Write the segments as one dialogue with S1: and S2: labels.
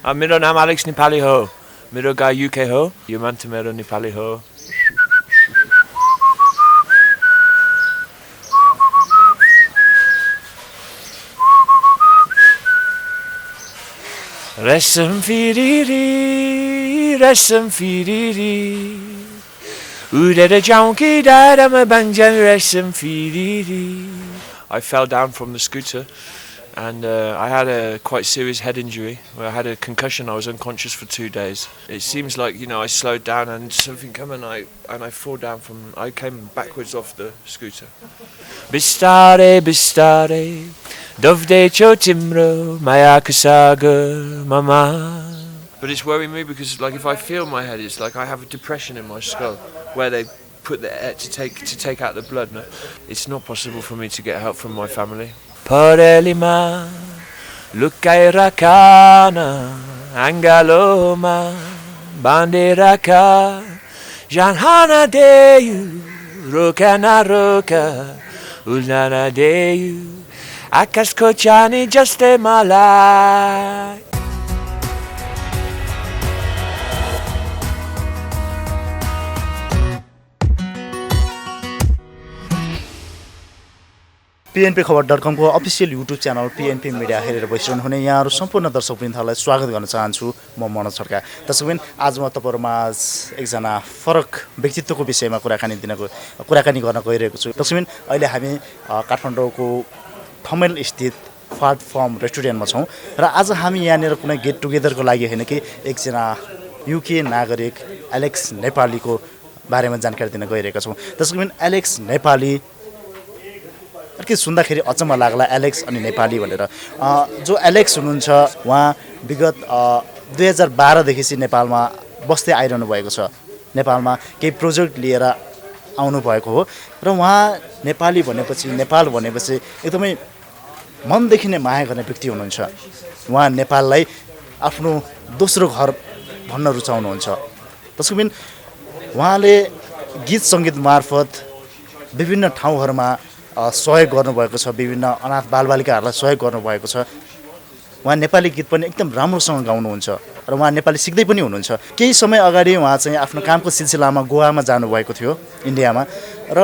S1: मेरो नाम एलेक्स नेपाली हो मेरो गाई युके हो यो मान्छे मेरो नेपाली हो रेशम फिरिरी उडेर जाउँ कि डाँडामा बाङ्जान रेशम Firiri I fell down from the scooter and I had a quite serious head injury where I had a concussion. I was unconscious for 2 days. It seems like, I slowed down and something came and I fall down I came backwards off the scooter. Bistare dovde cho timro mayaka sagar mama. But it's worrying me because like if I feel my head, it's like I have a depression in my skull where they put the air to take out the blood. No? It's not possible for me to get help from my family. Porelima Lukairaka Angaloma Bandiraka Janhana Deyu Rokana Roka Ulnana Deyu Akas Kochani Juste Malai.
S2: pnpkhabar.com को official YouTube channel PNP media हेरेर बसिरहनु हुने यहाँहरू सम्पूर्ण दर्शकवृन्दलाई स्वागत गर्न चाहन्छु म मनोज खड्का। दर्शकवृन्द आज म तपाईहरुमा एकजना फरक व्यक्तित्वको विषयमा कुराकानी गर्न गइरहेको छु। दर्शकवृन्द अहिले हामी काठमाडौँको ठमेल स्थित फाट फर्म रेस्टुरेन्टमा छौं र आज हामी यहाँनिर कुनै गेट टुगेदरको लागि हैन कि एकजना युके नागरिक एलेक्स नेपालीको बारेमा जानकारी दिन गइरहेका छौं। दर्शकवृन्द एलेक्स नेपाली के सुन्दाखेरि अचम्म लाग्ला एलेक्स अनि नेपाली भनेर। जो एलेक्स हुनुहुन्छ उहाँ विगत 2012 देखि चाहिँ नेपालमा बस्दै आइरहनु भएको छ। नेपालमा केही प्रोजेक्ट लिएर आउनु भएको हो र उहाँ नेपाल भनेपछि एकदमै मनदेखि नै माया गर्ने व्यक्ति हुनुहुन्छ। उहाँ नेपाललाई आफ्नो दोस्रो घर भन्न रुचाउनुहुन्छ। त्यसैबिन उहाँले गीत संगीत मार्फत विभिन्न ठाउँहरुमा सहयोग गर्नुभएको छ, विभिन्न अनाथ बालबालिकाहरूलाई सहयोग गर्नुभएको छ। उहाँ नेपाली गीत पनि एकदम राम्रोसँग गाउनुहुन्छ र उहाँ नेपाली सिक्दै पनि हुनुहुन्छ। केही समय अगाडि उहाँ चाहिँ आफ्नो कामको सिलसिलामा गोवामा जानुभएको थियो, इन्डियामा, र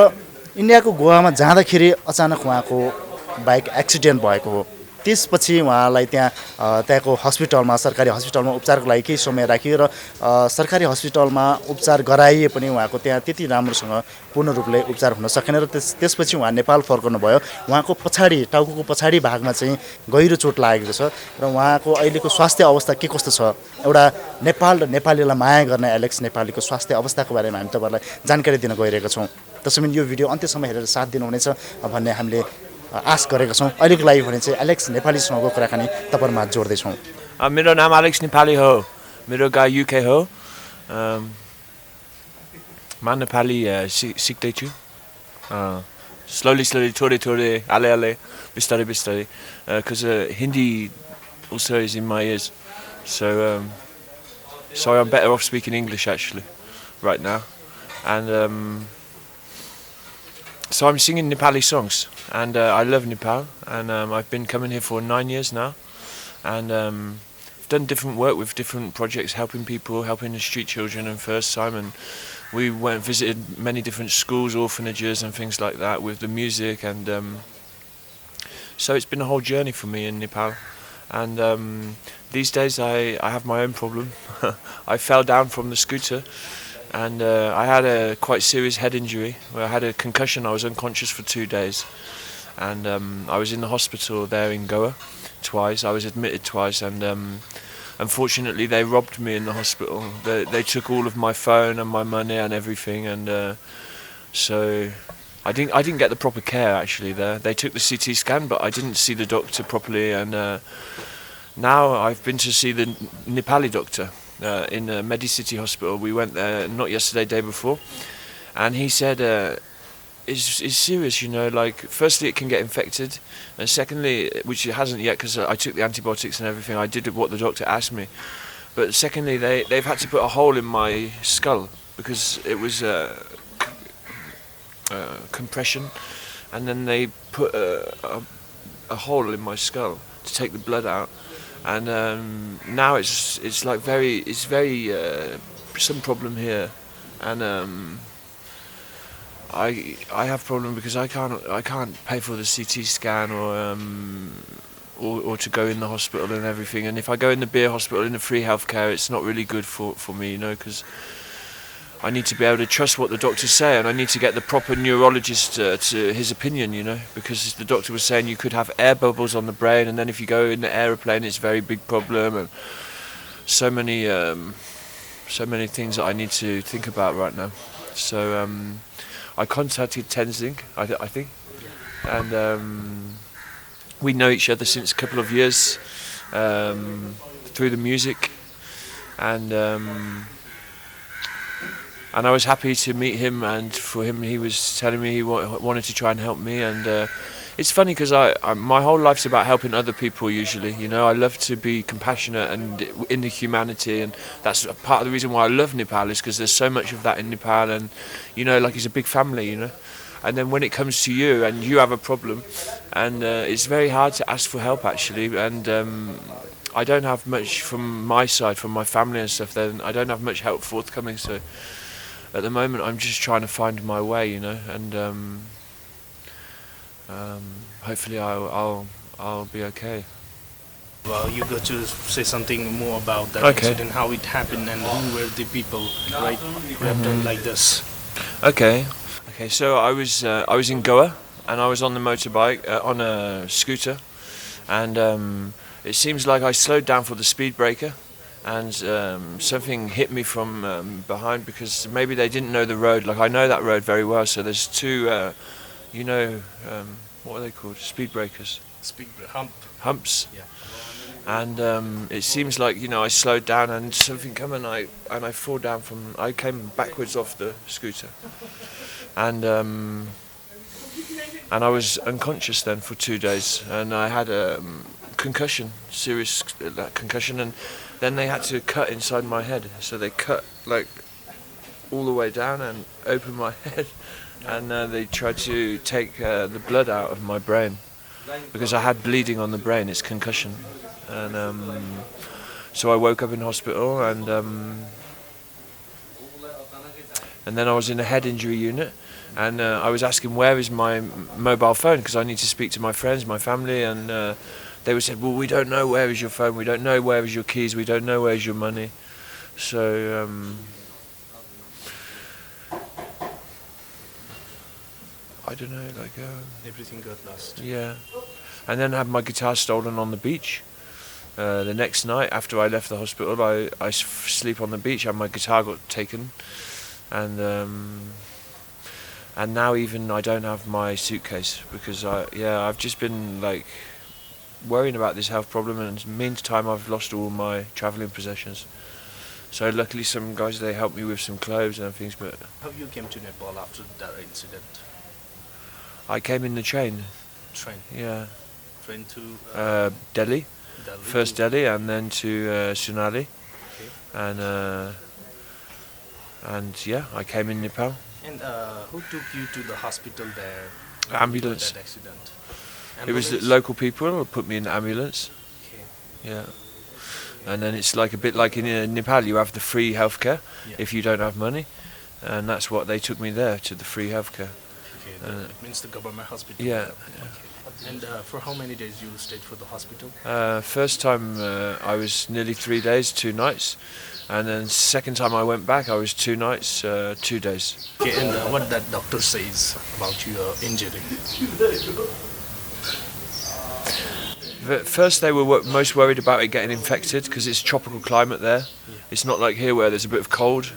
S2: इन्डियाको गोवामा जाँदाखेरि अचानक उहाँको बाइक एक्सिडेन्ट भएको हो। त्यसपछि उहाँलाई त्यहाँको हस्पिटलमा, सरकारी हस्पिटलमा उपचारको लागि केही समय राखियो र सरकारी हस्पिटलमा उपचार गराइए पनि उहाँको त्यहाँ त्यति राम्रोसँग पूर्ण रूपले उपचार हुन सकेन र त्यसपछि उहाँ नेपाल फर्कनु भयो। उहाँको टाउकोको पछाडी भागमा चाहिँ गहिरो चोट लागेको छ र उहाँको अहिलेको स्वास्थ्य अवस्था के कस्तो छ, एउटा नेपाल र नेपालीलाई माया गर्ने एलेक्स नेपालीको स्वास्थ्य अवस्थाको बारेमा हामी तपाईहरुलाई जानकारी दिन गइरहेका छौं। त्यसैले यो भिडियो अन्त्यसम्म हेरेर साथ दिनुहुनेछ भन्ने हामीले आश गरेका छौं। अहिलेको लागि भने चाहिँ एलेक्स नेपालीसँगको कुराकानी तपाईहरुमा जोड्दै छौं।
S1: मेरो नाम एलेक्स नेपाली हो मेरो गाई युके हो म नेपाली सिक्दै छु slowly थोड़े ale बिस्तारै because Hindi also is in my ears, so I'm better off speaking English actually right now, and so I'm singing Nepali songs, and I love Nepal, and I've been coming here for 9 years now, and I've done different work with different projects, helping people, helping the street children and first time, and we went and visited many different schools, orphanages and things like that with the music, and so it's been a whole journey for me in Nepal, and these days I have my own problem. I fell down from the scooter, and I had a quite serious head injury where I had a concussion. I was unconscious for 2 days, and I was in the hospital there in Goa twice. I was admitted twice, and unfortunately they robbed me in the hospital. They took all of my phone and my money and everything, and so I didn't get the proper care actually there. They took the CT scan, but I didn't see the doctor properly, and now I've been to see the Nepali doctor in Medicity Hospital. We went there not yesterday, day before, and he said it's serious, like firstly it can get infected, and secondly, which it hasn't yet because I took the antibiotics and everything, I did what the doctor asked me, but secondly they've had to put a hole in my skull because it was compression, and then they put a hole in my skull to take the blood out, and now it's like very some problem here, and I have problem because I can't pay for the CT scan or to go in the hospital and everything. And if I go in the beer hospital in the free healthcare, it's not really good for me, you know, because I need to be able to trust what the doctors say, and I need to get the proper neurologist to his opinion, you know, because the doctor was saying you could have air bubbles on the brain, and then if you go in the aeroplane, it's a very big problem, and so many things that I need to think about right now. So I contacted Tenzing, I think, and we know each other since a couple of years through the music, and I was happy to meet him, and for him he was telling me he wanted to try and help me, and it's funny because my whole life's about helping other people usually, you know. I love to be compassionate and in the humanity, and that's a part of the reason why I love Nepal, is because there's so much of that in Nepal, and you know, like it's a big family, you know. And then when it comes to you and you have a problem, and it's very hard to ask for help actually, and I don't have much from my side, from my family and stuff, then I don't have much help forthcoming, so at the moment I'm just trying to find my way, you know, and hopefully I'll be okay.
S3: Well, you got to say something more about that incident, how it happened, and who were the people, right, who have done like this.
S1: Okay, so I was in Goa, and I was on the motorbike, on a scooter, and it seems like I slowed down for the speed breaker, and something hit me from behind, because maybe they didn't know the road. Like, I know that road very well, so there's two, you know, what are they called? Speed breakers. Humps.
S3: Yeah.
S1: And it seems like, you know, I slowed down and something came, and I fall down I came backwards off the scooter, and I was unconscious then for 2 days, and I had a concussion, serious concussion, and then they had to cut inside my head, so they cut like all the way down and opened my head, and they tried to take the blood out of my brain, because I had bleeding on the brain. It's concussion, and so I woke up in hospital, and then I was in a head injury unit, and I was asking where is my mobile phone, because I need to speak to my friends, my family, and they would say, well, we don't know where is your phone, we don't know where is your keys, we don't know where is your money. So I don't know, like
S3: Everything got lost.
S1: yeah. And then I had my guitar stolen on the beach. The next night after I left the hospital, I sleep on the beach, and my guitar got taken, and now even I don't have my suitcase, because I've just been like worrying about this health problem, and in the meantime I've lost all my travelling possessions. So luckily some guys, they helped me with some clothes and things. But
S3: how you came to Nepal after that incident?
S1: I came in the train.
S3: Train.
S1: Yeah.
S3: Train to
S1: Delhi. First
S3: to
S1: Delhi, and then to Sonali,
S3: Okay.
S1: and yeah, I came in Nepal.
S3: And who took you to the hospital there?
S1: Ambulance.
S3: That accident.
S1: It was the local people who put me in the ambulance.
S3: Okay.
S1: Yeah. And then it's like a bit like in Nepal, you have the free healthcare if you don't have money, and that's what they took me there, to the free healthcare.
S3: Okay. It means the government hospital.
S1: Yeah.
S3: Okay. And for how many days you stayed for the hospital?
S1: First time I was nearly 3 days, 2 nights, and then second time I went back, I was 2 nights, 2 days.
S3: Okay, and what that doctor says about your injury?
S1: First they were most worried about it getting infected, because it's tropical climate there. It's not like here where there's a bit of cold.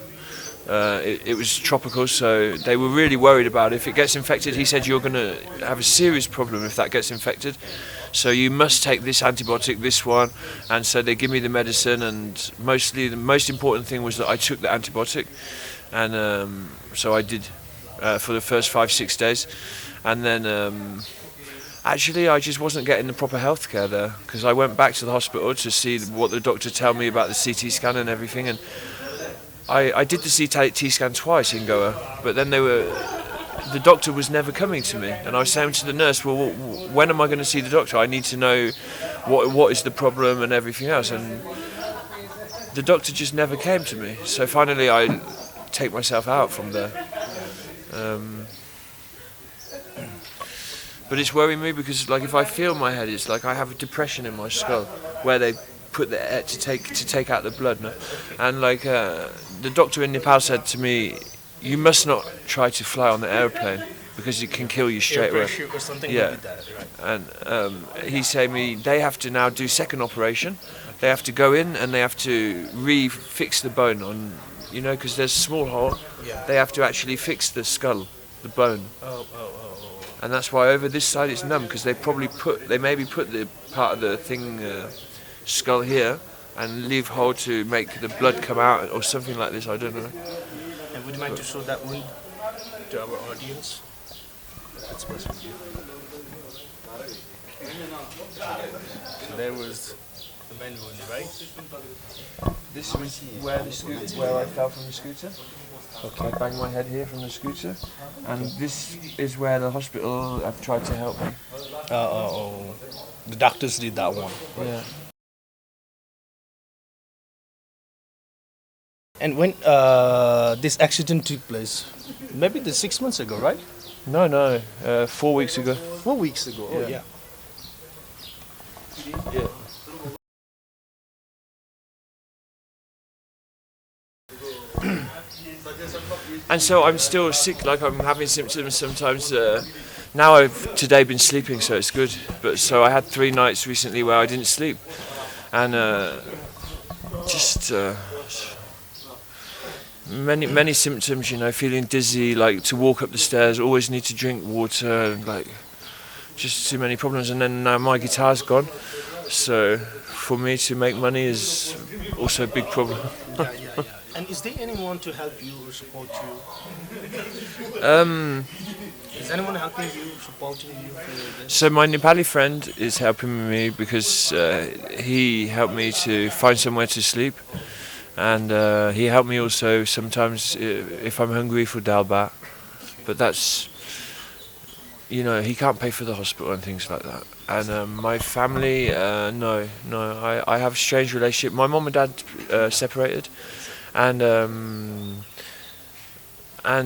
S1: It was tropical, so they were really worried about it. If it gets infected, he said, you're going to have a serious problem if that gets infected. So you must take this antibiotic, this one. And so they give me the medicine, and mostly the most important thing was that I took the antibiotic. And so I did for the first 5-6 days. And then actually I just wasn't getting the proper health care there, because I went back to the hospital to see what the doctor told me about the CT scan and everything, and I did the CT scan twice in Goa, but then the doctor was never coming to me, and I was saying to the nurse, "Well, when am I going to see the doctor? I need to know what is the problem and everything else." And the doctor just never came to me. So finally, I take myself out from there. But it's worrying me because, like, if I feel my head, it's like I have a depression in my skull where they put the air to take out the blood. No? And like the doctor in Nepal said to me, you must not try to fly on the airplane because it can kill you straight away.
S3: Or something
S1: Yeah.
S3: like that, right?
S1: And he said me they have to now do second operation. They have to go in and they have to re-fix the bone on, because there's a small hole.
S3: Yeah.
S1: They have to actually fix the skull, the bone.
S3: Oh.
S1: And that's why over this side it's numb because they maybe put the part of the thing skull here and leave hole to make the blood come out or something like this. I don't know.
S3: And would you like to show that wound to our audience? That's possible. So there was the main wound, right?
S1: This was where I fell from the scooter. Okay. I banged my head here from the scooter, and this is where the hospital have tried to help me.
S3: The doctors did that one.
S1: Yeah.
S3: And when this accident took place, maybe 6 months ago, right?
S1: No, 4 weeks ago.
S3: 4 weeks ago. Oh,
S1: Yeah.
S3: yeah.
S1: Yeah. And so I'm still sick, like I'm having symptoms sometimes. Now I've today been sleeping, so it's good. But so I had 3 nights recently where I didn't sleep, and just many symptoms. Feeling dizzy, like to walk up the stairs, always need to drink water, like just too many problems. And then now my guitar's gone, so for me to make money is also a big problem.
S3: Yeah. And is there anyone to help you or support you? Is anyone helping you, supporting you for this?
S1: So my Nepali friend is helping me because he helped me to find somewhere to sleep, and he helped me also sometimes if I'm hungry for dal bhat. But that's, he can't pay for the hospital and things like that. And my family, no, I have a strange relationship. My mom and dad separated, and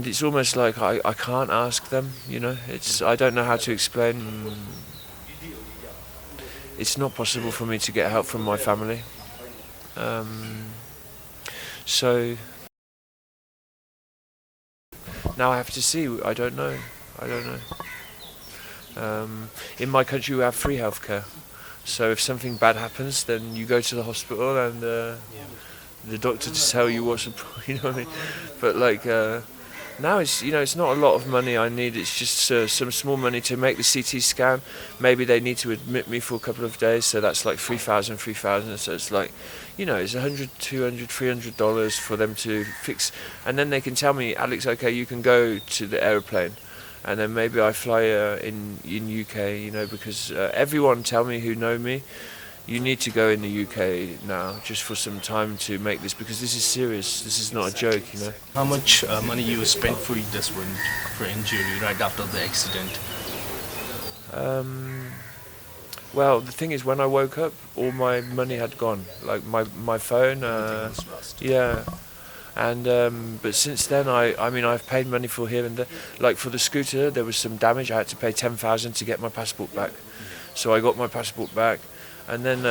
S1: it's almost like I can't ask them, I don't know how to explain. It's not possible for me to get help from my family. So now I have to see. I don't know. In my country we have free healthcare. So if something bad happens, then you go to the hospital and the doctor to tell you what's the problem, what I mean? But now it's not a lot of money I need. It's just some small money to make the CT scan. Maybe they need to admit me for a couple of days, so that's like $3,000. So it's like, it's $100, $200, $300 for them to fix, and then they can tell me, Alex, okay, you can go to the aeroplane, and then maybe I fly in UK, because everyone tell me who know me, you need to go in the UK now just for some time to make this, because this is serious. This is not a joke,
S3: How much money you spent for this one, for injury right after the accident?
S1: Well, the thing is, when I woke up, all my money had gone. Like my phone,
S3: Everything was lost.
S1: yeah. And but since then, I've paid money for here and there. Like for the scooter, there was some damage. I had to pay 10,000 to get my passport back. So I got my passport back. And then,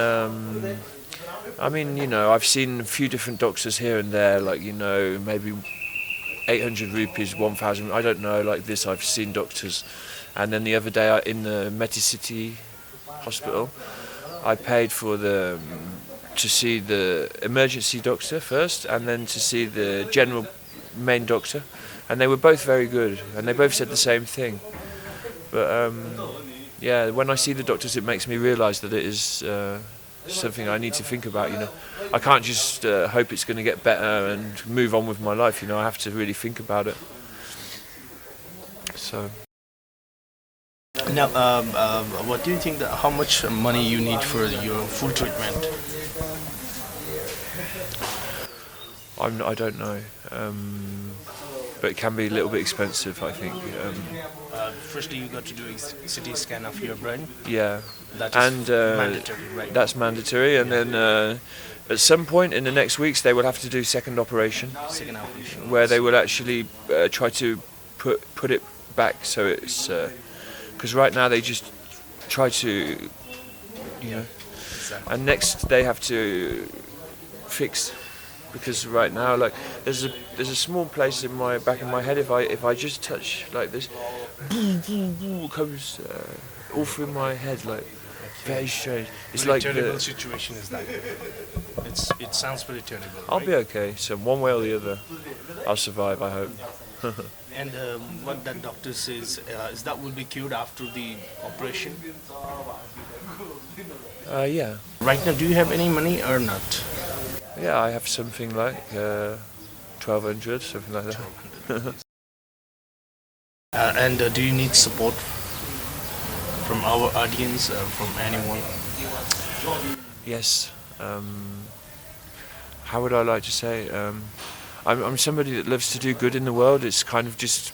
S1: I've seen a few different doctors here and there, maybe 800 rupees, 1,000, I don't know, like this, I've seen doctors. And then the other day in the City hospital, I paid for to see the emergency doctor first, and then to see the general main doctor. And they were both very good, and they both said the same thing. But, yeah, when I see the doctors, it makes me realise that it is something I need to think about. I can't just hope it's going to get better and move on with my life. I have to really think about it. So.
S3: Now, what do you think? How much money you need for your full treatment?
S1: I don't know. but it can be a little bit expensive, I think.
S3: Firstly, you got to do a CT scan of your brain.
S1: Yeah,
S3: That is
S1: and
S3: mandatory, right?
S1: that's mandatory. And then at some point in the next weeks, they will have to do second operation,
S3: Second operation.
S1: where they will actually try to put it back so it's because right now they just try to, you know,
S3: Exactly.
S1: and next they have to fix. Because right now, like, there's a small place in my back of my head. If I just touch like this, it comes all through my head, like very strange. It's
S3: Very
S1: like
S3: terrible situation is that. It sounds pretty terrible.
S1: I'll
S3: right?
S1: be okay. So one way or the other, I'll survive. I hope.
S3: And what that doctor says is that will be cured after the operation.
S1: Yeah,
S3: Right now, do you have any money or not?
S1: yeah. I have something like 1,200, something like that.
S3: And do you need support from our audience, from anyone?
S1: Yes. How would I like to say? I'm somebody that loves to do good in the world. It's kind of just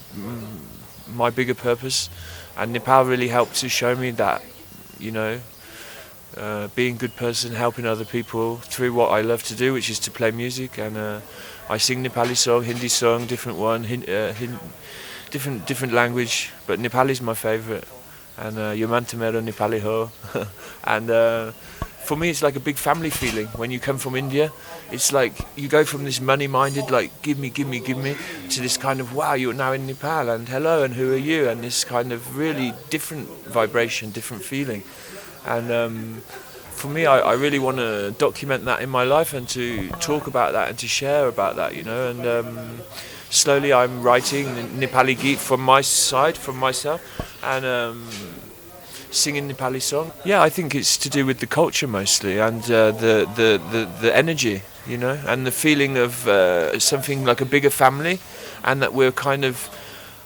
S1: my bigger purpose, and Nepal really helped to show me that, you know, being a good person, helping other people through what I love to do, which is to play music. And I sing Nepali song, Hindi song, different one, different language, but Nepali is my favorite. And Yomanta Mero Nepali ho. And for me, it's like a big family feeling. When you come from India, it's like you go from this money-minded, like give me, to this kind of wow, you're now in Nepal, and hello, and who are you? And this kind of really different vibration, different feeling. And for me, I really want to document that in my life and to talk about that and to share about that, you know. And slowly I'm writing Nepali Geet from my side, from myself, and singing Nepali song. Yeah, I think it's to do with the culture mostly, and the energy, you know, and the feeling of something like a bigger family, and that we're kind of,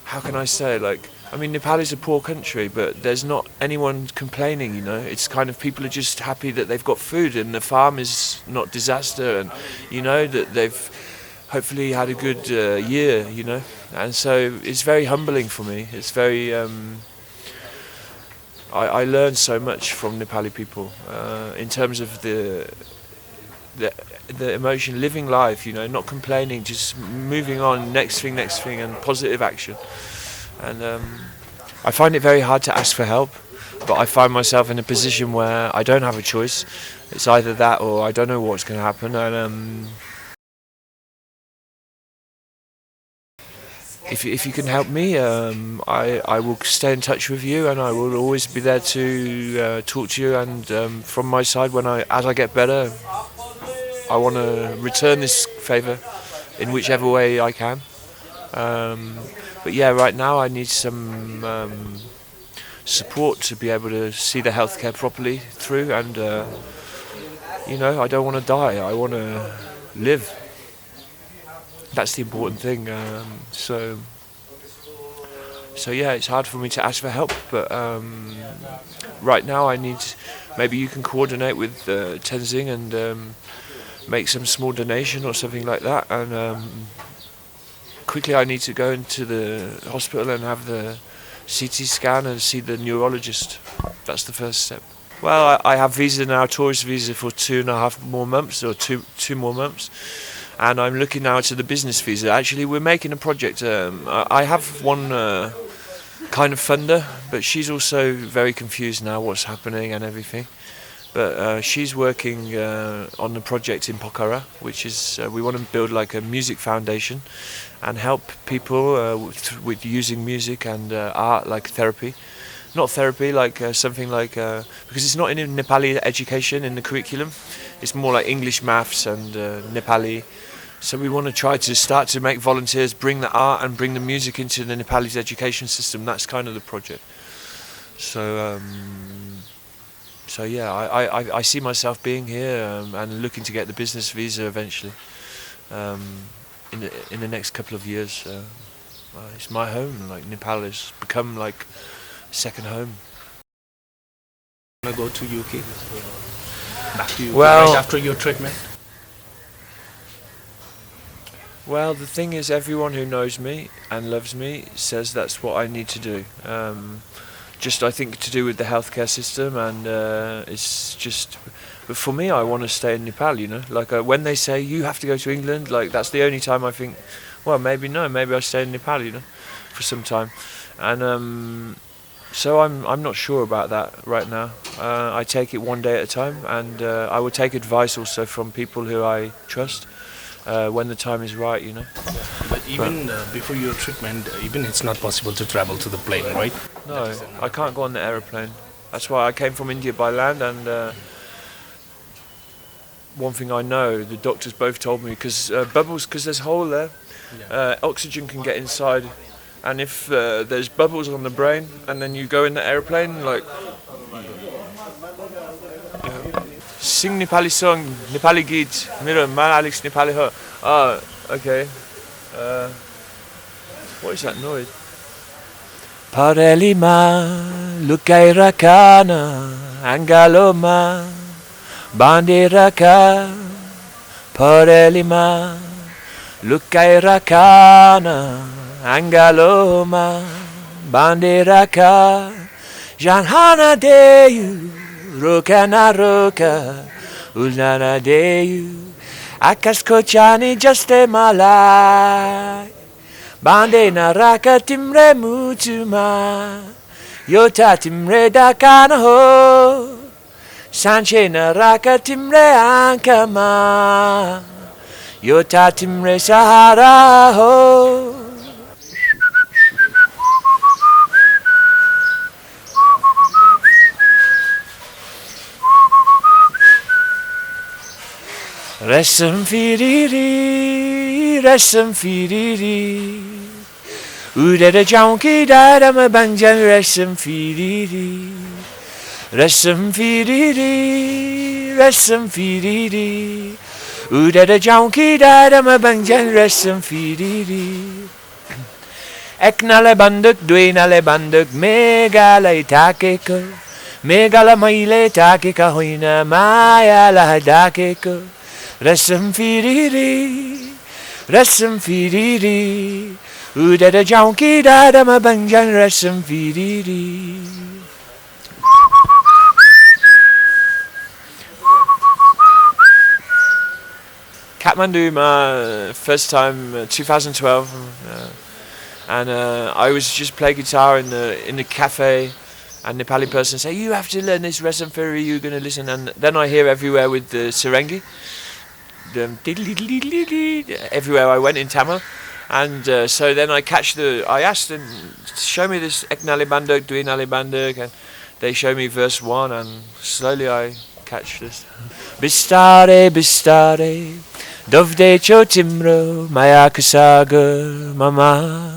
S1: how can I say, like, I mean, Nepal is a poor country, but there's not anyone complaining, you know. It's kind of people are just happy that they've got food and the farm is not disaster, and, you know, that they've hopefully had a good year, you know. And so it's very humbling for me. It's very... I learned so much from Nepali people in terms of the emotion, living life, you know, not complaining, just moving on, next thing, and positive action. And I find it very hard to ask for help, but I find myself in a position where I don't have a choice. It's either that or I don't know what's going to happen. And if you can help me, I will stay in touch with you, and I will always be there to talk to you. And from my side, as I get better, I want to return this favour in whichever way I can. But yeah, right now I need some support to be able to see the healthcare properly through, and you know, I don't want to die. I want to live. That's the important thing. So yeah, it's hard for me to ask for help, but right now I need. Maybe you can coordinate with Tenzing and make some small donation or something like that, and quickly I need to go into the hospital and have the CT scan and see the neurologist. That's the first step. Well, I have visa now, tourist visa for 2.5 more months, or two more months, and I'm looking now to the business visa. Actually, we're making a project. I have one kind of funder, but she's also very confused now what's happening and everything. But she's working on the project in Pokhara, which is we want to build like a music foundation and help people with using music and art, like therapy. Not therapy, like something like because it's not in Nepali education in the curriculum. It's more like English, maths, and Nepali. So we want to try to start to make volunteers bring the art and bring the music into the Nepali education system. That's kind of the project. So. So yeah, I see myself being here and looking to get the business visa eventually in the next couple of years. It's my home. Like Nepal has become like second home.
S3: Wanna go to UK? Back to UK
S1: Well,
S3: right after your treatment?
S1: Well, the thing is, everyone who knows me and loves me says that's what I need to do. Just I think to do with the healthcare system, and it's just. But for me, I want to stay in Nepal. You know, like when they say you have to go to England, like that's the only time I think. Well, maybe no, maybe I stay in Nepal. You know, for some time, and so I'm not sure about that right now. I take it one day at a time, and I will take advice also from people who I trust when the time is right. You know.
S3: But even before your treatment, even it's not possible to travel to the plane, right?
S1: No, I can't go on the aeroplane. That's why I came from India by land, and one thing I know, the doctors both told me, because bubbles, because there's hole there, oxygen can get inside, and if there's bubbles on the brain, and then you go in the aeroplane, like sing Nepali song, Nepali geet, miro ma Alex Nepali ho. Ah, okay. What is that noise? Parelima lukaira kana angaloma bandiraka parelima lukaira kana angaloma bandiraka janhana deyu rokana roka ulnana deyu akasko chani jaste malai Bande naraka timre mutuma Yota timre dakana ho Sanche naraka timre ankama Yota timre sahara ho Resum firiri Udara jonki dada ma bangjan resum firiri Udara jonki dada ma bangjan resum firiri Eknale banduk duinale banduk megale takeko Megala maile takeka hoina maya la dakeko Resum firiri Udada jonki dada ma bangjan resum firiri Kathmandu, my first time, 2012, and I was just playing guitar in the cafe, and Nepali person say, you have to learn this resum firiri, you're going to listen, and then I hear everywhere with the Sarangi, everywhere I went in Tamil, and so then I asked them, show me this Eknali Banduk, Duinali Banduk, and they show me verse 1, and slowly I catch this. Bistare, bistare, dovde chotimro, maya kasagar, mama.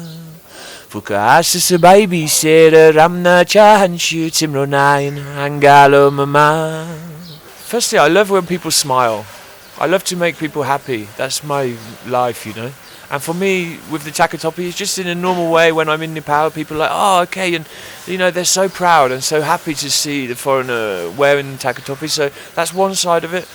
S1: Fuka asis baby sera ramna chahanshu timro nain, angalo mama. Firstly, I love when people smile. I love to make people happy. That's my life, you know. And for me, with the Takatopi, it's just in a normal way. When I'm in Nepal, people are like, oh, okay. And, you know, they're so proud and so happy to see the foreigner wearing Takatopi. So that's one side of it.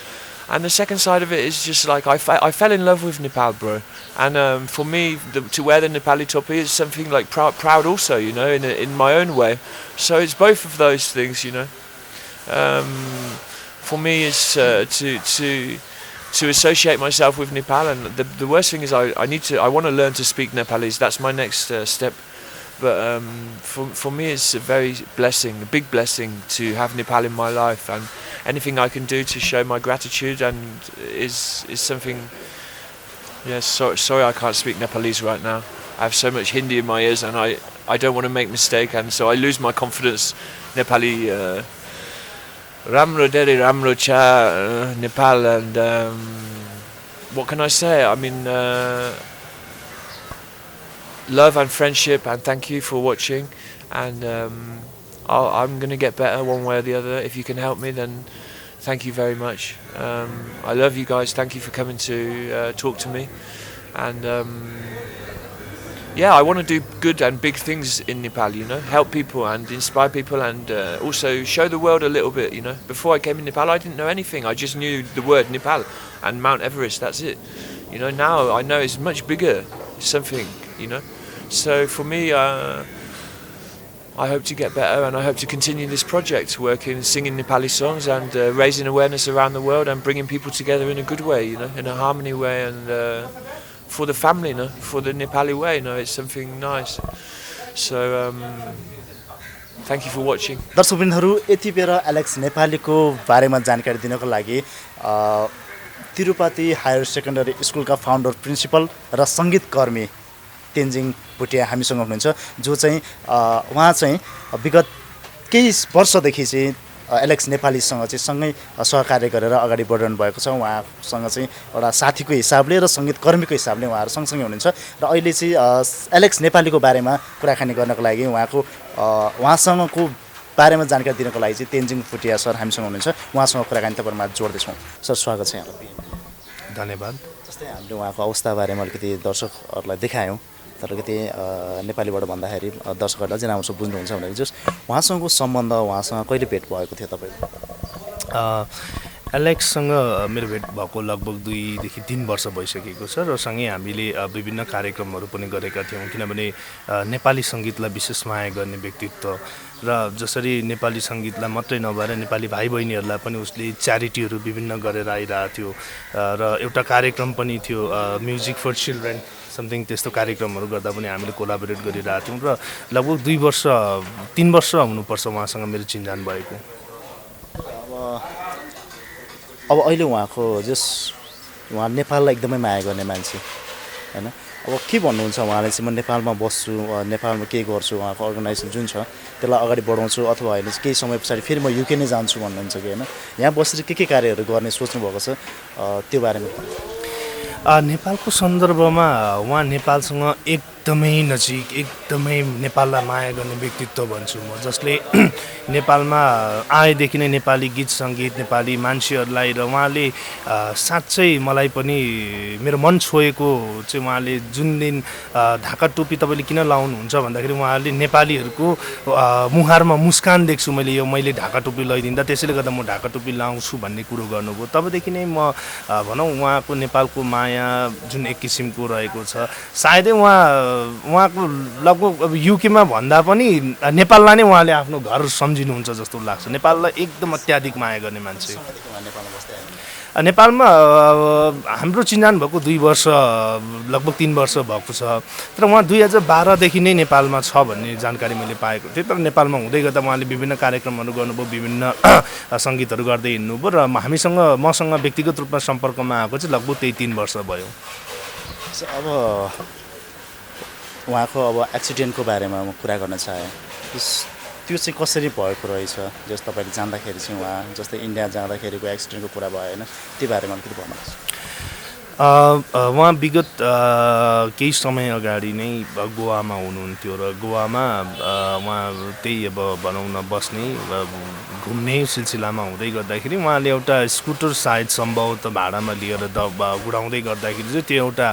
S1: And the second side of it is just like, I fell in love with Nepal, bro. And for me, to wear the Nepali topi is something like proud also, you know, in my own way. So it's both of those things, you know. For me, it's to associate myself with Nepal, and the worst thing is I want to learn to speak Nepalese. That's my next step. But for me, it's a big blessing to have Nepal in my life, and anything I can do to show my gratitude and is something. Yes, sorry I can't speak Nepalese right now. I have so much Hindi in my ears, and I don't want to make mistake, and so I lose my confidence. Nepali. Ramro Deri Ramro Cha Nepal, and what can I say? I mean, love and friendship, and thank you for watching. And I'm going to get better one way or the other. If you can help me, then thank you very much. I love you guys. Thank you for coming to talk to me. And yeah, I want to do good and big things in Nepal, you know, help people and inspire people and also show the world a little bit, you know. Before I came in Nepal, I didn't know anything. I just knew the word Nepal and Mount Everest, that's it. You know, now I know it's much bigger, something, you know. So for me, I hope to get better and I hope to continue this project, working, singing Nepali songs and raising awareness around the world and bringing people together in a good way, you know, in a harmony way and for the family, you know, for the Nepali way, you know, it's something nice. So, thank you for watching.
S2: दर्शकवृन्दहरू यति बेर Alex नेपालीको बारेमा जानकारी दिनको लागि Tirupati higher secondary स्कुलका founder principal र सङ्गीतकर्मी तेन्जिङ भुटिया हामीसँग हुनुहुन्छ जो चाहिँ उहाँ चाहिँ विगत केही वर्षदेखि चाहिँ एलेक्स नेपालीसँग चाहिँ सँगै सहकार्य गरेर अगाडि बढिरहनु भएको छ उहाँसँग चाहिँ एउटा साथीको हिसाबले र सङ्गीतकर्मीको हिसाबले उहाँहरू सँगसँगै हुनुहुन्छ र अहिले चाहिँ एलेक्स नेपालीको बारेमा कुराकानी गर्नको लागि उहाँसँगको बारेमा जानकारी दिनको लागि चाहिँ तेन्जिङ भुटिया सर हामीसँग हुनुहुन्छ उहाँसँग कुराकानी तपाईँहरूमा जोड्दैछौँ सर स्वागत छ यहाँलाई
S3: धन्यवाद
S2: जस्तै हामीले उहाँको अवस्थाबारेमा अलिकति दर्शकहरूलाई देखायौँ तर अलिकति नेपालीबाट भन्दाखेरि दर्शकहरूलाई चाहिँ राम्रोसँग बुझ्नुहुन्छ भनेर जस उहाँसँगको सम्बन्ध उहाँसँग कहिले भेट भएको थियो तपाईँको
S3: एलेक्ससँग मेरो भेट भएको लगभग 2 देखि 3 वर्ष भइसकेको छ र सँगै हामीले विभिन्न कार्यक्रमहरू पनि गरेका थियौँ किनभने नेपाली सङ्गीतलाई विशेष माया गर्ने व्यक्तित्व र जसरी नेपाली सङ्गीतलाई मात्रै नभएर नेपाली भाइ बहिनीहरूलाई पनि उसले च्यारिटीहरू विभिन्न गरेर आइरहेको थियो र एउटा कार्यक्रम पनि थियो म्युजिक फर चिल्ड्रेन समथिङ त्यस्तो कार्यक्रमहरू गर्दा पनि हामीले कोलाबोरेट गरिरहेको थियौँ र लगभग 3 वर्ष हुनुपर्छ उहाँसँग मेरो चिन्जान भएको
S2: अब अहिले उहाँ नेपाललाई एकदमै माया गर्ने मान्छे हैन अब के भन्नुहुन्छ उहाँले चाहिँ म नेपालमा बस्छु नेपालमा के गर्छु उहाँको अर्गनाइजेसन जुन छ त्यसलाई अगाडि बढाउँछु अथवा होइन केही समय पछाडि फेरि म युके नै जान्छु भन्नुहुन्छ कि हैन यहाँ बसेर के कार्यहरू गर्ने सोच्नु भएको छ त्यो बारेमा
S3: नेपालको सन्दर्भमा उहाँ नेपालसँग एकदमै नजिक एकदमै नेपाललाई माया गर्ने व्यक्तित्व भन्छु म जसले नेपालमा आएदेखि नै नेपाली गीत सङ्गीत नेपाली मान्छेहरूलाई र उहाँले साँच्चै मलाई पनि मेरो मन छोएको चाहिँ उहाँले जुन दिन ढाका टोपी तपाईँले किन लाउनुहुन्छ भन्दाखेरि उहाँले नेपालीहरूको मुहारमा मुस्कान देख्छु मैले ढाका टोपी लगाइदिँदा त्यसैले गर्दा म ढाका टोपी लाउँछु भन्ने कुरो गर्नुभयो तबदेखि नै म भनौँ उहाँको नेपालको माया जुन एक किसिमको रहेको छ सायदै उहाँको लगभग अब युकेमा भन्दा पनि नेपाललाई नै उहाँले आफ्नो घर सम्झिनुहुन्छ जस्तो लाग्छ नेपाललाई एकदम अत्याधिक माया गर्ने मान्छे नेपालमा हाम्रो चिन्जान भएको 2 वर्ष लगभग 3 वर्ष भएको छ तर उहाँ 2012 देखि नै नेपालमा छ भन्ने जानकारी मैले पाएको थिएँ तर नेपालमा हुँदै गर्दा उहाँले विभिन्न कार्यक्रमहरू गर्नुभयो विभिन्न सङ्गीतहरू गर्दै हिँड्नुभयो र मसँग व्यक्तिगत रूपमा सम्पर्कमा आएको चाहिँ लगभग त्यही 3 वर्ष भयो
S2: अब उहाँको अब एक्सिडेन्टको बारेमा म कुरा गर्न चाहेँ त्यो चाहिँ कसरी भएको रहेछ जस्तो तपाईँले जाँदाखेरि चाहिँ उहाँ जस्तै इन्डिया जाँदाखेरिको एक्सिडेन्टको कुरा भयो होइन त्यो बारेमा अलिकति भन्नुहोस्
S3: उहाँ विगत केही समय अगाडि नै गोवामा हुनुहुन्थ्यो र गोवामा उहाँ त्यही अब भनौँ न बस्ने घुम्ने सिलसिलामा हुँदै गर्दाखेरि उहाँले एउटा स्कुटर सायद सम्भवतः भाडामा लिएर गुडाउँदै गर्दाखेरि चाहिँ त्यो एउटा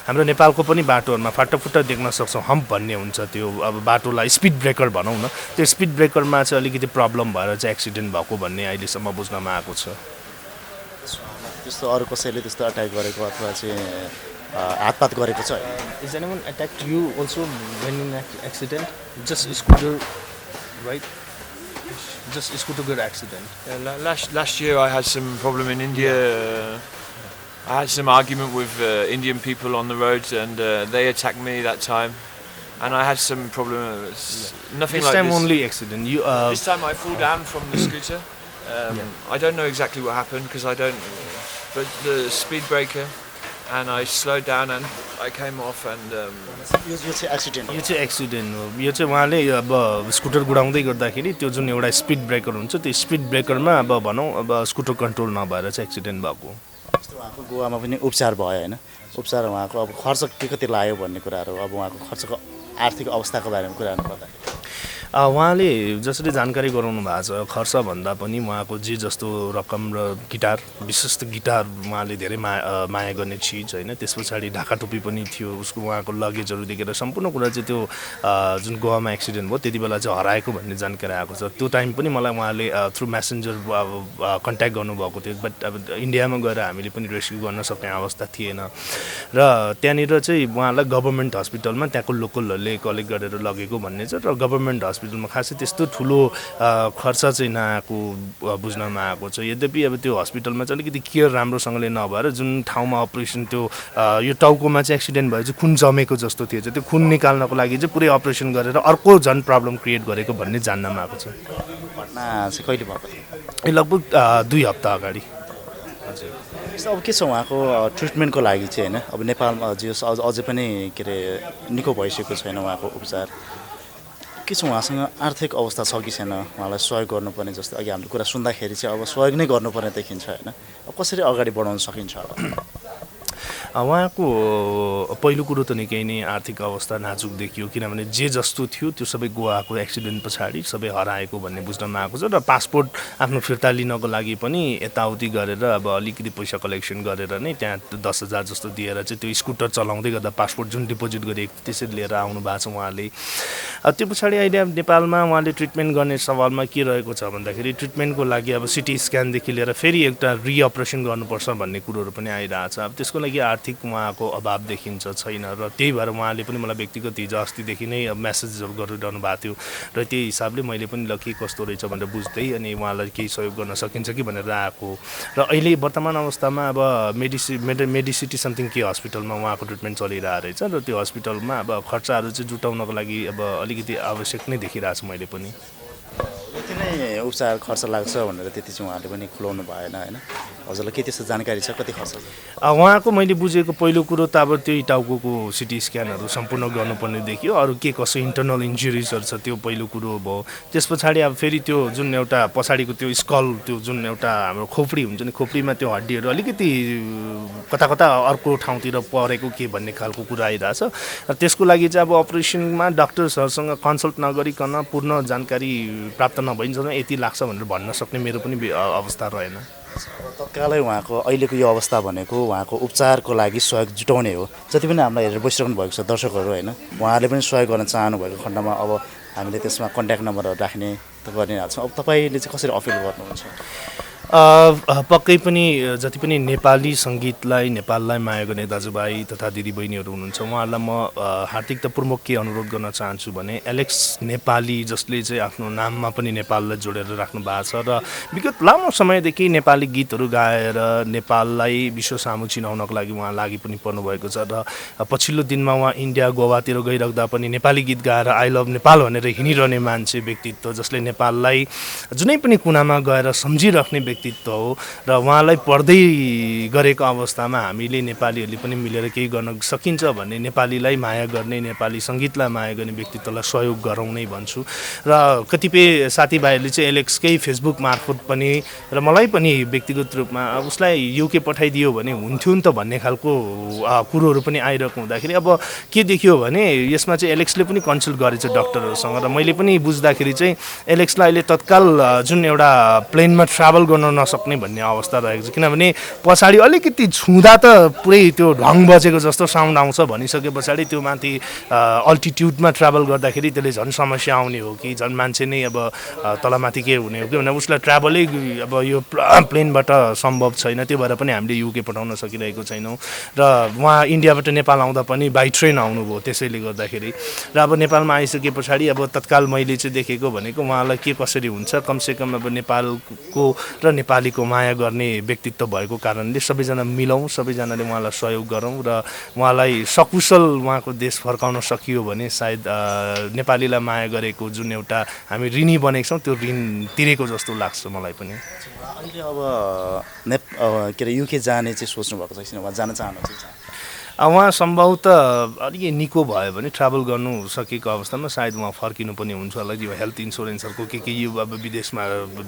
S3: हाम्रो नेपालको पनि बाटोहरूमा फाटाफुट्टा देख्न सक्छौँ हम्प भन्ने हुन्छ त्यो अब बाटोलाई स्पिड ब्रेकर भनौँ न त्यो स्पिड ब्रेकरमा चाहिँ अलिकति प्रब्लम भएर चाहिँ एक्सिडेन्ट भएको भन्ने अहिलेसम्म बुझ्नमा आएको छ
S2: त्यस्तो अरू कसैले त्यस्तो अट्याक गरेको अथवा चाहिँ हातपात गरेको छ
S3: Is anyone attacked you also when in an accident? Just scooter, right? Just scooter good accident.
S1: Last year I had some problem in India. I had some argument with Indian people on the roads and they attacked me that time. And I had some problems. Nothing
S3: This
S1: like
S3: time
S1: this.
S3: only accident.
S1: This time I fell down from the scooter. I don't know exactly what happened because I don't. But the speed breaker, and I slowed down and I came off and.
S2: यो चाहिँ accident
S3: यो चाहिँ accident हो यो चाहिँ उहाँले अब scooter गुडाउँदै गर्दाखेरि त्यो जुन एउटा speed breaker हुन्छ त्यो स्पिड ब्रेकरमा अब भनौँ अब स्कुटर कन्ट्रोल नभएर चाहिँ एक्सिडेन्ट भएको
S2: जस्तो उहाँको गोवामा पनि उपचार भयो होइन उपचार उहाँको अब खर्च के कति लाग्यो भन्ने कुराहरू अब उहाँको खर्चको आर्थिक अवस्थाको बारेमा कुरा गर्नुपर्दाखेरि
S3: उहाँले जसरी जानकारी गराउनु भएको छ खर्चभन्दा पनि उहाँको जे जस्तो रकम र गिटार विशेष त गिटार उहाँले धेरै माया गर्ने चिज होइन। त्यस पछाडि ढाका टोपी पनि थियो उसको, उहाँको लगेजहरू देखेर सम्पूर्ण कुरा चाहिँ त्यो जुन गोवामा एक्सिडेन्ट भयो त्यति बेला चाहिँ हराएको भन्ने जानकारी आएको छ। त्यो टाइम पनि मलाई उहाँले थ्रु मेसेन्जर कन्ट्याक्ट गर्नुभएको थियो, बट अब इन्डियामा गएर हामीले पनि रेस्क्यु गर्न सक्ने अवस्था थिएन र त्यहाँनिर चाहिँ उहाँलाई गभर्मेन्ट हस्पिटलमा त्यहाँको लोकलहरूले कलेक्ट गरेर लगेको भन्ने छ र गभर्मेन्ट हस्पिटलमा खासै त्यस्तो ठुलो खर्च चाहिँ नआएको बुझ्नमा आएको छ। यद्यपि अब त्यो हस्पिटलमा चाहिँ अलिकति केयर राम्रोसँगले नभएर जुन ठाउँमा अपरेसन त्यो यो टाउकोमा चाहिँ एक्सिडेन्ट भयो चाहिँ खुन जमेको जस्तो थियो, त्यो खुन निकाल्नको लागि चाहिँ पुरै अपरेसन गरेर अर्को झन् प्रब्लम क्रिएट गरेको भन्ने जान्नमा आएको छ।
S2: घटना चाहिँ कहिले भएको थियो?
S3: लगभग 2 हप्ता अगाडि।
S2: अब के छ उहाँको ट्रिटमेन्टको लागि चाहिँ होइन, अब नेपालमा अझै पनि के अरे निको भइसकेको छैन उहाँको उपचार, के छ उहाँसँग आर्थिक अवस्था छ कि छैन, उहाँलाई सहयोग गर्नुपर्ने जस्तो अघि हाम्रो कुरा सुन्दाखेरि चाहिँ अब सहयोग नै गर्नुपर्ने देखिन्छ होइन। अब कसरी अगाडि बढाउन सकिन्छ अब?
S3: उहाँको पहिलो कुरो त निकै नै आर्थिक अवस्था नाजुक देखियो, किनभने जे जस्तो थियो त्यो सबै गोवाको एक्सिडेन्ट पछाडि सबै हराएको भन्ने बुझ्नमा आएको छ र पासपोर्ट आफ्नो फिर्ता लिनको लागि पनि यताउति गरेर अब अलिकति पैसा कलेक्सन गरेर नै त्यहाँ 10,000 जस्तो दिएर चाहिँ त्यो स्कुटर चलाउँदै गर्दा पासपोर्ट जुन डिपोजिट गरेको त्यसरी लिएर आउनु भएको छ उहाँले। त्यो पछाडि अहिले अब नेपालमा उहाँले ट्रिटमेन्ट गर्ने सवालमा के रहेको छ भन्दाखेरि ट्रिटमेन्टको लागि अब सिटी स्क्यानदेखि लिएर फेरि एउटा रिअपरेसन गर्नुपर्छ भन्ने कुरोहरू पनि आइरहेछ। अब त्यसको लागि आर्थिक उहाँको अभाव देखिन्छ छैन र त्यही भएर उहाँले पनि मलाई व्यक्तिगत हिजो अस्तिदेखि नै मेसेजहरू गरिरहनु भएको थियो र त्यही हिसाबले मैले पनि ल के कस्तो रहेछ भनेर बुझ्दै अनि उहाँलाई केही सहयोग गर्न सकिन्छ कि भनेर आएको र अहिले वर्तमान अवस्थामा अब मेडिसिटी समथिङ के हस्पिटलमा उहाँको ट्रिटमेन्ट चलिरहेको रहेछ र त्यो हस्पिटलमा अब खर्चहरू चाहिँ जुटाउनको लागि अब अलिकति आवश्यक नै देखिरहेको छु मैले पनि।
S2: यति नै उपचार खर्च लाग्छ भनेर त्यति चाहिँ उहाँले पनि खुलाउनु भएन होइन। हजुरलाई के त्यस्तो जानकारी छ कति खर्च?
S3: उहाँको मैले बुझेको पहिलो कुरो त अब त्यही टाउको सिटी स्क्यानहरू सम्पूर्ण गर्नुपर्ने देखियो, अरू के कसो इन्टरनल इन्जुरिजहरू छ त्यो पहिलो कुरो भयो। त्यस पछाडि अब फेरि त्यो जुन एउटा पछाडिको त्यो स्कल त्यो जुन एउटा हाम्रो खोपडी हुन्छ नि, खोपडीमा त्यो हड्डीहरू अलिकति कता कता अर्को ठाउँतिर परेको के भन्ने खालको कुरा आइरहेछ र त्यसको लागि चाहिँ अब अपरेसनमा डाक्टर्सहरूसँग कन्सल्ट नगरिकन पूर्ण जानकारी प्राप्त नभइन्जेल यति लाग्छ भनेर भन्न सक्ने मेरो पनि अवस्था रहेन।
S2: तत्कालै उहाँको अहिलेको यो अवस्था भनेको उहाँको उपचारको लागि सहयोग जुटाउने हो। जति पनि हामीलाई हेरेर बसिरहनु भएको छ दर्शकहरू होइन, उहाँहरूले पनि सहयोग गर्न चाहनु भएको खण्डमा अब हामीले त्यसमा कन्ट्याक्ट नम्बरहरू राख्ने त गर्ने हाल्छौँ। अब तपाईँले चाहिँ कसरी अपिल गर्नुहुन्छ?
S3: पक्कै पनि जति पनि नेपाली सङ्गीतलाई नेपाललाई माया गर्ने दाजुभाइ तथा दिदीबहिनीहरू हुनुहुन्छ उहाँहरूलाई म हार्दिकतापूर्वक के अनुरोध गर्न चाहन्छु भने एलेक्स नेपाली जसले चाहिँ आफ्नो नाममा पनि नेपाललाई जोडेर राख्नु भएको छ र विगत लामो समयदेखि नेपाली गीतहरू गाएर नेपाललाई विश्व सामु चिनाउनको लागि उहाँ लागि पनि पर्नुभएको छ र पछिल्लो दिनमा उहाँ इन्डिया गोवातिर गइराख्दा पनि नेपाली गीत गाएर आई लभ नेपाल भनेर हिँडिरहने मान्छे व्यक्तित्व जसले नेपाललाई जुनै पनि कुनामा गएर सम्झिराख्ने व्यक्तित्व हो र उहाँलाई पढ्दै गरेको अवस्थामा हामीले नेपालीहरूले पनि मिलेर केही गर्न सकिन्छ भन्ने नेपालीलाई माया गर्ने नेपाली सङ्गीतलाई माया गर्ने व्यक्तित्वलाई सहयोग गरौँ नै भन्छु र कतिपय साथीभाइहरूले चाहिँ एलेक्सकै फेसबुक मार्फत पनि र मलाई पनि व्यक्तिगत रूपमा उसलाई युके पठाइदियो भने हुन्थ्यो नि त भन्ने खालको कुरोहरू पनि आइरहेको हुँदाखेरि अब के देखियो भने यसमा चाहिँ एलेक्सले पनि कन्सल्ट गरेछ डक्टरहरूसँग र मैले पनि बुझ्दाखेरि चाहिँ एलेक्सलाई अहिले तत्काल जुन एउटा प्लेनमा ट्राभल गर्न नसक्ने भन्ने अवस्था रहेको छ, किनभने पछाडि अलिकति छुँदा त पुरै त्यो ढङ बजेको जस्तो साउन्ड आउँछ भनिसके पछाडि त्यो माथि अल्टिट्युडमा ट्राभल गर्दाखेरि त्यसले झन् समस्या आउने हो कि झन् मान्छे नै अब तलमाथि के हुने हो कि भनेर उसलाई ट्राभलै अब यो प्लेनबाट सम्भव छैन। त्यो भएर पनि हामीले युके पठाउन सकिरहेको छैनौँ र उहाँ इन्डियाबाट नेपाल आउँदा पनि बाई ट्रेन आउनुभयो त्यसैले गर्दाखेरि र अब नेपालमा आइसके पछाडि अब तत्काल मैले चाहिँ देखेको भनेको उहाँलाई के कसरी हुन्छ कमसेकम अब नेपालको र नेपालीको माया गर्ने व्यक्तित्व भएको कारणले सबैजना मिलौँ, सबैजनाले उहाँलाई सहयोग गरौँ र उहाँलाई सकुशल उहाँको देश फर्काउन सकियो भने सायद नेपालीलाई माया गरेको जुन एउटा हामी ऋणी बनेको छौँ त्यो ऋण तिरेको जस्तो लाग्छ मलाई पनि।
S2: अहिले अब के अरे युके जाने चाहिँ सोच्नु भएको छ कि उहाँ जान चाहनुहुन्छ?
S3: उहाँ सम्भवतः अलिक निको भयो भने ट्राभल गर्नु सकेको अवस्थामा सायद उहाँ फर्किनु पनि हुन्छ होला। यो हेल्थ इन्सुरेन्सहरूको के यो अब विदेशमा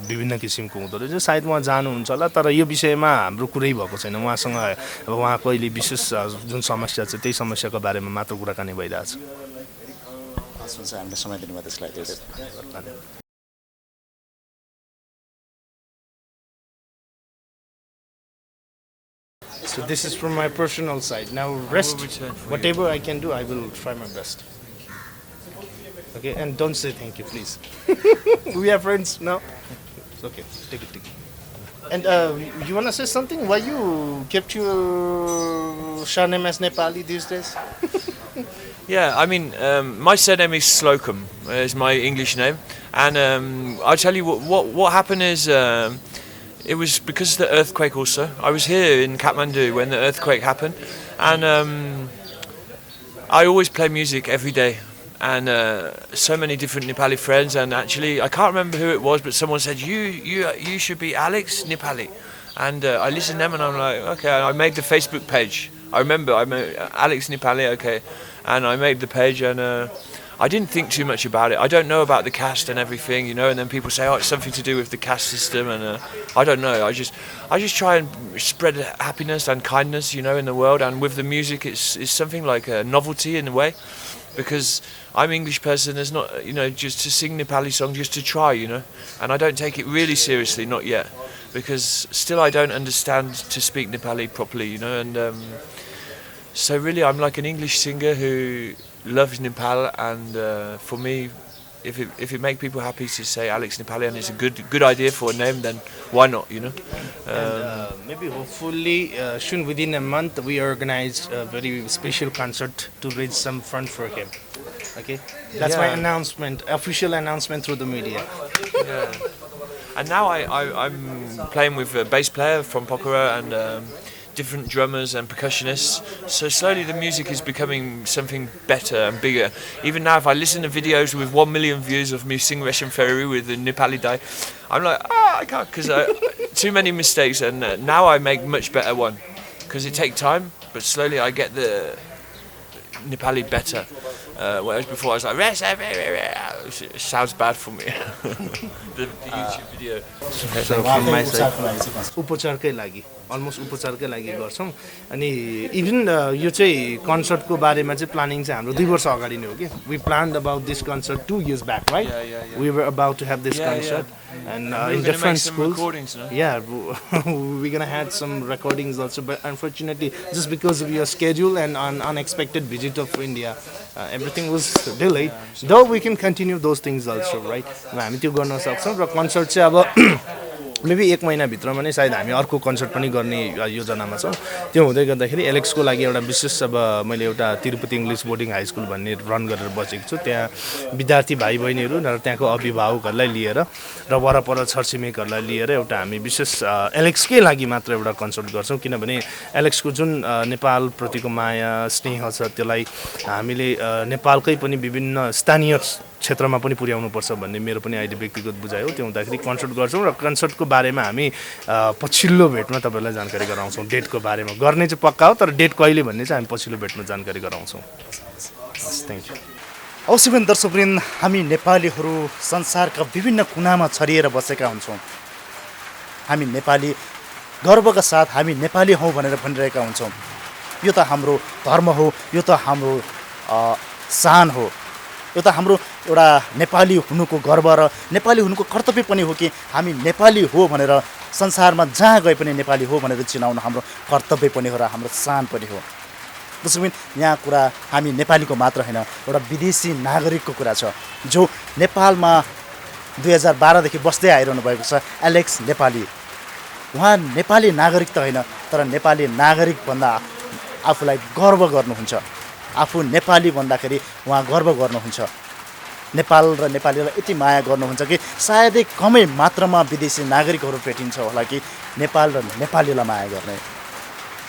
S3: विभिन्न किसिमको हुँदो रहेछ, सायद उहाँ जानुहुन्छ होला। तर यो विषयमा हाम्रो कुरै भएको छैन उहाँसँग। अब उहाँको अहिले विशेष जुन समस्या छ त्यही समस्याको बारेमा मात्र कुराकानी भइरहेछ।
S2: हुन्छ हामीले समय दिनुभयो त्यसलाई धेरै
S3: धन्यवाद। So this is from my personal side. Now rest,
S1: return for
S3: whatever I can do, I will try my best. Okay, and don't say thank you, please. We are friends now. It's okay, take it. And you wanna say something? Why you kept your surname as Nepali these days?
S1: Yeah, I mean, my surname is Slocum, is my English name, and I'll tell you what happened is it was because of the earthquake. Also, I was here in Kathmandu when the earthquake happened, and I always play music every day, and so many different Nepali friends, and actually I can't remember who it was, but someone said you should be Alex Nepali, and I listened to them, and I'm like, okay, I made the Facebook page. I remember I made Alex Nepali, okay, and I made the page, and I didn't think too much about it. I don't know about the caste and everything, you know. And then people say, "Oh, it's something to do with the caste system," and I don't know. I just try and spread happiness and kindness, you know, in the world. And with the music, it's something like a novelty in a way, because I'm an English person. There's not, you know, just to sing Nepali songs, just to try, you know. And I don't take it really seriously, not yet, because still I don't understand to speak Nepali properly, you know. And so really, I'm like an English singer who loves Nepal, and for me, if it make people happy to say Alex Nepali, and it's a good idea for a name, then why not, you know?
S3: Maybe hopefully soon within a month we organize a very special concert to raise some fund for him. Okay, that's my
S1: Yeah.
S3: announcement, official announcement through the media.
S1: Yeah. And now I'm playing with a bass player from Pokhara and different drummers and percussionists. So slowly the music is becoming something better and bigger. Even now, if I listen to videos with 1 million views of me sing Russian Ferry with the Nepali Dai, I'm like, I can't, because too many mistakes. And now I make much better one, because it takes time, but slowly I get the Nepali better. Whereas before I was like, it sounds bad for me. the YouTube video.
S4: So from my side,
S3: उपचारकै लागि almost उपचारकै लागि गर्छौँ अनि even यो चाहिँ कन्सर्टको बारेमा चाहिँ planning चाहिँ हाम्रो 2 वर्ष अगाडि नै हो कि we planned about this concert 2 years back, right?
S1: Yeah.
S3: We were about to have this
S1: Yeah,
S3: concert and
S1: We were
S3: in
S1: gonna
S3: different
S1: make some
S3: schools.
S1: recordings, no?
S3: Yeah, we're gonna have some recordings also, but unfortunately, just because of your schedule and unexpected visit of India, everything was delayed. Though we can continue those things also, right? हामी त्यो गर्न सक्छौँ र concert चाहिँ अब maybe 1 महिनाभित्रमा नै सायद हामी अर्को कन्सर्ट पनि गर्ने योजनामा छौँ। त्यो हुँदै गर्दाखेरि एलेक्सको लागि एउटा विशेष अब मैले एउटा Tirupati English boarding high school भन्ने रन गरेर बसेको छु। त्यहाँ विद्यार्थी भाइ बहिनीहरू र त्यहाँको अभिभावकहरूलाई लिएर र वरपर छरछिमेकहरूलाई लिएर एउटा हामी विशेष एलेक्सकै लागि मात्र एउटा कन्सर्ट गर्छौँ, किनभने एलेक्सको जुन नेपालप्रतिको माया स्नेह छ त्यसलाई हामीले नेपालकै पनि विभिन्न स्थानीय क्षेत्रमा पनि पुर्याउनुपर्छ भन्ने मेरो पनि अहिले व्यक्तिगत बुझाइ हो। त्यो हुँदाखेरि कन्सर्ट गर्छौँ र कन्सर्टको बारेमा हामी पछिल्लो भेटमा तपाईँलाई जानकारी गराउँछौँ। डेटको बारेमा गर्ने चाहिँ पक्का हो, तर डेट कहिले भन्ने चाहिँ हामी पछिल्लो भेटमा जानकारी गराउँछौँ। Thank you.
S2: अवश्य पनि दर्शकवृन्द, हामी नेपालीहरू संसारका विभिन्न कुनामा छरिएर बसेका हुन्छौँ। हामी नेपाली गर्वका साथ हामी नेपाली हौँ भनेर भनिरहेका हुन्छौँ। यो त हाम्रो धर्म हो, यो त हाम्रो शान हो, यो त हाम्रो एउटा नेपाली हुनुको गर्व र नेपाली हुनुको कर्तव्य पनि हो कि हामी नेपाली हो भनेर संसारमा जहाँ गए पनि नेपाली हो भनेर चिनाउनु हाम्रो कर्तव्य पनि हो र हाम्रो शान पनि हो। त्यसैबिन यहाँ कुरा हामी नेपालीको मात्र होइन, एउटा विदेशी नागरिकको कुरा छ जो नेपालमा 2012 देखि बस्दै आइरहनु भएको छ, एलेक्स नेपाली। उहाँ नेपाली नागरिक त होइन, तर नेपाली नागरिक भन्दा आफूलाई गर्व गर्नुहुन्छ। आफू नेपाली भन्दाखेरि उहाँ गर्व गर्नुहुन्छ। नेपाल र नेपालीलाई यति माया गर्नुहुन्छ कि सायदै कमै मात्रामा विदेशी नागरिकहरू भेटिन्छ होला कि नेपाल र नेपालीलाई माया गर्ने।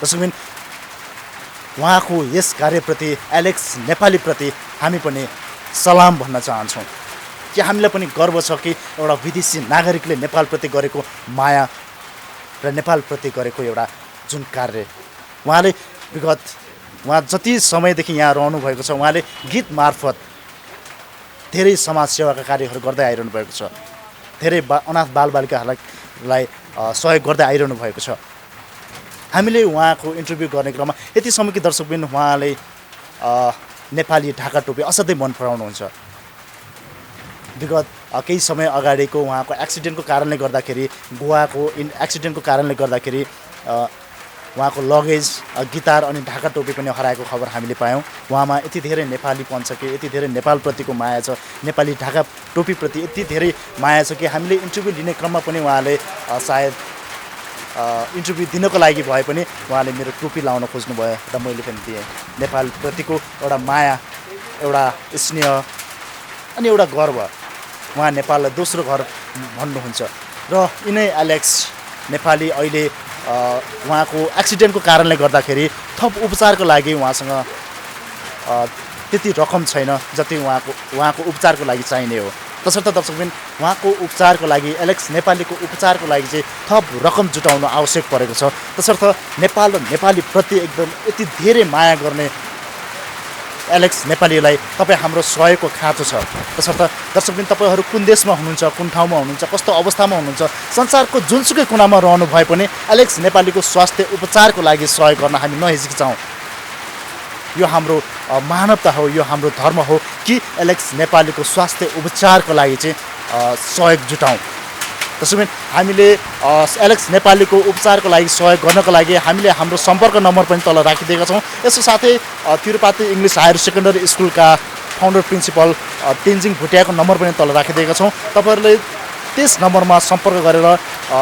S2: त्यसैबिन उहाँको यस कार्यप्रति, एलेक्स नेपालीप्रति हामी पनि सलाम भन्न चाहन्छौँ कि हामीलाई पनि गर्व छ कि एउटा विदेशी नागरिकले नेपालप्रति गरेको माया र नेपालप्रति गरेको एउटा जुन कार्य, उहाँ जति समयदेखि यहाँ रहनु भएको छ, उहाँले गीत मार्फत धेरै समाज सेवाका कार्यहरू गर्दै आइरहनु भएको छ। धेरै अनाथ बालबालिकाहरूलाई सहयोग गर्दै आइरहनु भएको छ। हामीले उहाँको इन्टरभ्यू गर्ने क्रममा यति समय कि दर्शकबिन उहाँले नेपाली ढाका टोपी असाध्यै मन पराउनुहुन्छ। विगत केही समय अगाडिको उहाँको एक्सिडेन्टको कारणले गर्दाखेरि गोवाको एक्सिडेन्टको कारणले गर्दाखेरि उहाँको लगेज गिटार अनि ढाका टोपी पनि हराएको खबर हामीले पायौँ। उहाँमा यति धेरै नेपालीपन छ कि यति धेरै नेपालप्रतिको माया छ, नेपाली ढाका टोपीप्रति यति धेरै माया छ कि हामीले इन्टरभ्यू लिने क्रममा पनि उहाँले सायद इन्टरभ्यू दिनको लागि भए पनि उहाँले मेरो टोपी लाउन खोज्नुभयो र मैले पनि दिएँ। नेपालप्रतिको एउटा माया, एउटा स्नेह अनि एउटा गर्व, उहाँ नेपाललाई दोस्रो घर भन्नुहुन्छ। र यिनै एलेक्स नेपाली अहिले उहाँको एक्सिडेन्टको कारणले गर्दाखेरि थप उपचारको लागि उहाँसँग त्यति रकम छैन जति उहाँको उपचारको लागि चाहिने हो। तसर्थ दर्शकबिन उहाँको उपचारको लागि एलेक्स नेपालीको उपचारको लागि चाहिँ थप रकम जुटाउनु आवश्यक परेको छ। तसर्थ नेपाल र नेपालीप्रति एकदम यति धेरै माया गर्ने एलेक्स नेपालीलाई तपाईँ हाम्रो सहयोगको खाँचो छ। तसर्थ दर्शकबिन तपाईँहरू कुन देशमा हुनुहुन्छ, कुन ठाउँमा हुनुहुन्छ, कस्तो अवस्थामा हुनुहुन्छ, संसारको जुनसुकै कुनामा रहनु भए पनि एलेक्स नेपालीको स्वास्थ्य उपचारको लागि सहयोग गर्न हामी नहिचकिचाउँ। यो हाम्रो मानवता हो, यो हाम्रो धर्म हो कि एलेक्स नेपालीको स्वास्थ्य उपचारको लागि चाहिँ सहयोग जुटाउँ। त्यसैले हामीले एलेक्स नेपालीको उपचारको लागि सहयोग गर्नको लागि हामीले हाम्रो सम्पर्क नम्बर पनि तल राखिदिएका छौँ। यसको साथै तिरुपाती इङ्ग्लिस हायर सेकेन्डरी स्कुलका फाउन्डर प्रिन्सिपल तेन्जिङ भुटियाको नम्बर पनि तल राखिदिएका छौँ। तपाईँहरूले त्यस नम्बरमा सम्पर्क गरेर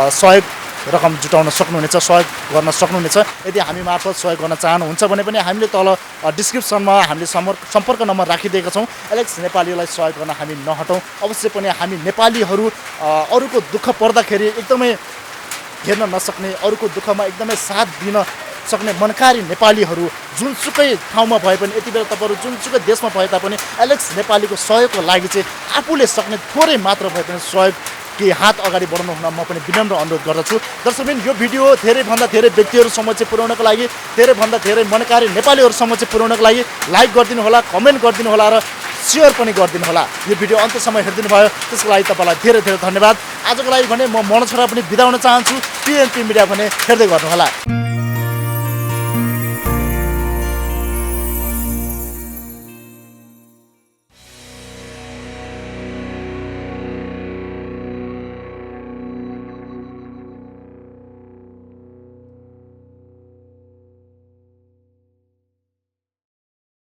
S2: सहयोग रकम जुटाउन सक्नुहुनेछ, सहयोग गर्न सक्नुहुनेछ। यदि हामी मार्फत सहयोग गर्न चाहनुहुन्छ भने पनि हामीले तल डिस्क्रिप्सनमा हामीले सम्पर्क नम्बर राखिदिएका छौँ। एलेक्स नेपालीलाई सहयोग गर्न हामी नहटौँ। अवश्य पनि हामी नेपालीहरू अरूको दुःख पर्दाखेरि एकदमै हेर्न नसक्ने, अरूको दुःखमा एकदमै साथ दिन सक्ने मनकारी नेपालीहरू जुनसुकै ठाउँमा भए पनि, यति बेला तपाईँहरू जुनसुकै देशमा भए तापनि एलेक्स नेपालीको सहयोगको लागि चाहिँ आफूले सक्ने थोरै मात्र भए पनि सहयोग कि हात अगाडि बढाउनु हुन म पनि विनम्र अनुरोध गर्दछु। दर्शकबिन यो भिडियो धेरैभन्दा धेरै व्यक्तिहरूसम्म चाहिँ पुर्याउनको लागि, धेरैभन्दा धेरै मनकारी नेपालीहरूसम्म चाहिँ पुर्याउनको लागि लाइक गरिदिनु होला, कमेन्ट गरिदिनु होला र सेयर पनि गरिदिनु होला। यो भिडियो अन्त्यसम्म हेरिदिनु भयो त्यसको लागि तपाईँलाई धेरै धेरै धन्यवाद। आजको लागि भने म मर्न छोरा पनि बिदा हुन चाहन्छु। पिएनपी मिडिया भने हेर्दै गर्नुहोला।